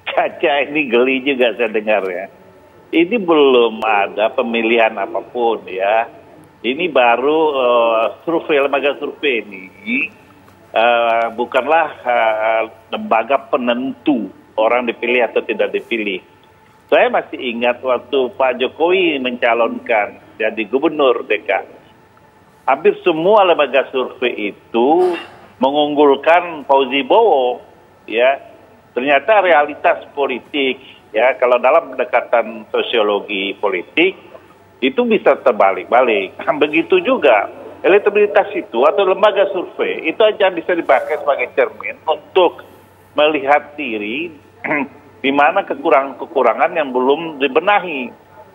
Caca ini geli juga saya dengar ya. Ini belum ada pemilihan apapun ya. Ini baru survei, lembaga survei ini bukanlah lembaga penentu orang dipilih atau tidak dipilih. Saya masih ingat waktu Pak Jokowi mencalonkan jadi gubernur DKI. Hampir semua lembaga survei itu mengunggulkan Fauzi Bowo, ya. Ternyata realitas politik, ya, kalau dalam pendekatan sosiologi politik itu bisa terbalik-balik. Begitu juga elektabilitas itu atau lembaga survei itu aja bisa dipakai sebagai cermin untuk melihat diri di mana kekurangan-kekurangan yang belum dibenahi.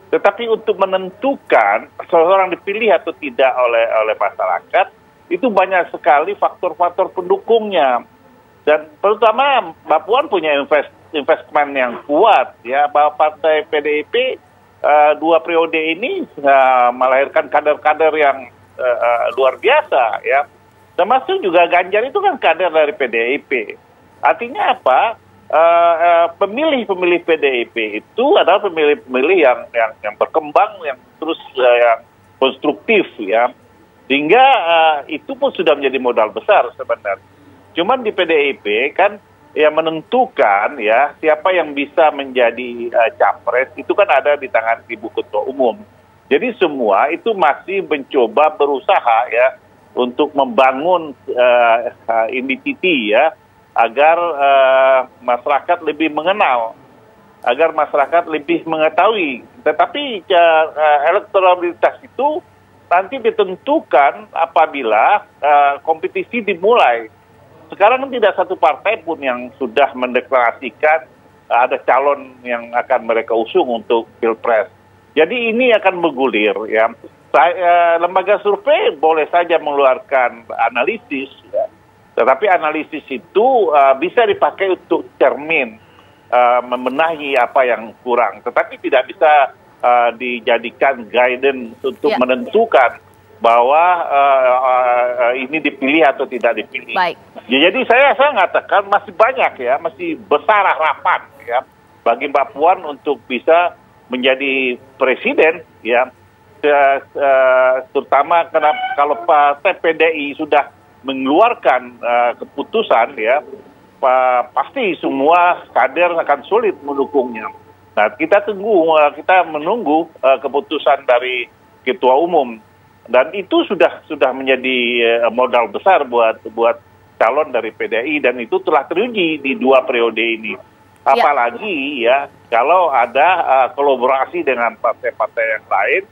Tetapi untuk menentukan seseorang dipilih atau tidak oleh masyarakat, itu banyak sekali faktor-faktor pendukungnya. Dan terutama Mbak Puan punya investment yang kuat, ya, bahwa partai PDIP 2 periode ini melahirkan kader-kader yang luar biasa, ya. Termasuk juga Ganjar itu kan kader dari PDIP. Artinya apa? Pemilih-pemilih PDIP itu adalah pemilih-pemilih yang berkembang, yang terus yang konstruktif, ya, sehingga itu pun sudah menjadi modal besar sebenarnya. Cuman di PDIP kan yang menentukan, ya, siapa yang bisa menjadi capres itu kan ada di tangan Ibu Ketua Umum. Jadi semua itu masih mencoba berusaha, ya, untuk membangun identiti, ya, agar masyarakat lebih mengenal, agar masyarakat lebih mengetahui. Tetapi elektabilitas itu nanti ditentukan apabila kompetisi dimulai. Sekarang tidak satu partai pun yang sudah mendeklarasikan ada calon yang akan mereka usung untuk Pilpres. Jadi ini akan bergulir, ya. Lembaga survei boleh saja mengeluarkan analisis, ya. Tetapi analisis itu bisa dipakai untuk cermin, membenahi apa yang kurang. Tetapi tidak bisa dijadikan guidance untuk menentukan bahwa ini dipilih atau tidak dipilih. Baik. Ya, jadi saya mengatakan masih banyak, ya, masih besar harapan, ya, bagi Mbak Puan untuk bisa menjadi presiden, ya. Terutama karena kalau Partai PDI sudah mengeluarkan keputusan, ya, pasti semua kader akan sulit mendukungnya. Nah, kita menunggu keputusan dari Ketua Umum, dan itu sudah menjadi modal besar buat calon dari PDI, dan itu telah teruji di 2 periode ini. Apalagi, ya, kalau ada kolaborasi dengan partai-partai yang lain,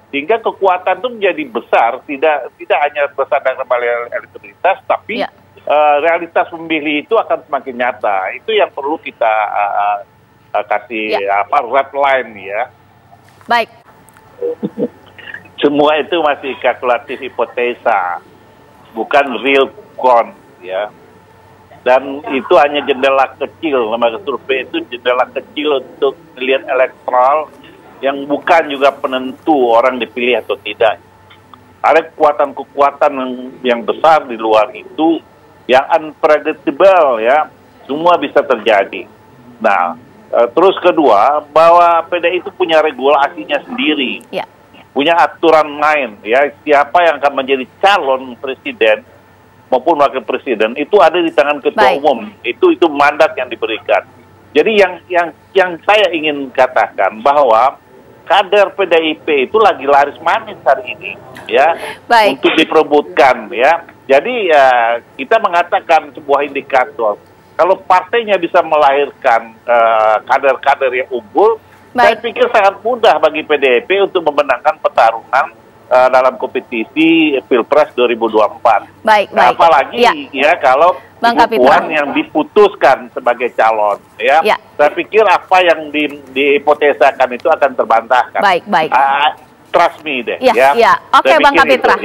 sehingga kekuatan itu menjadi besar, tidak hanya berdasarkan elektabilitas, tapi realitas pemilih itu akan semakin nyata. Itu yang perlu kita kasih red line, ya. Baik. Semua itu masih kalkulatif hipotesa, bukan real count, ya. Dan itu hanya jendela kecil, lembaga survei itu jendela kecil untuk melihat elektoral yang bukan juga penentu orang dipilih atau tidak. Ada kekuatan-kekuatan yang besar di luar itu yang unpredictable, ya, semua bisa terjadi. Nah, terus kedua, bahwa PDI itu punya regulasinya sendiri, punya aturan main, ya, siapa yang akan menjadi calon presiden maupun wakil presiden itu ada di tangan Ketua Umum. Itu mandat yang diberikan. Jadi yang saya ingin katakan bahwa kader PDIP itu lagi laris manis hari ini, ya, untuk diperebutkan, ya. Jadi kita mengatakan sebuah indikator kalau partainya bisa melahirkan kader-kader yang unggul, saya pikir sangat mudah bagi PDIP untuk memenangkan pertarungan dalam kompetisi Pilpres 2024. Apalagi, ya, kalau Ibu Puan yang diputuskan sebagai calon, ya. Saya pikir apa yang dihipotesakan itu akan terbantahkan. Baik. Trust me deh, ya. Oke, Bang Kapitra.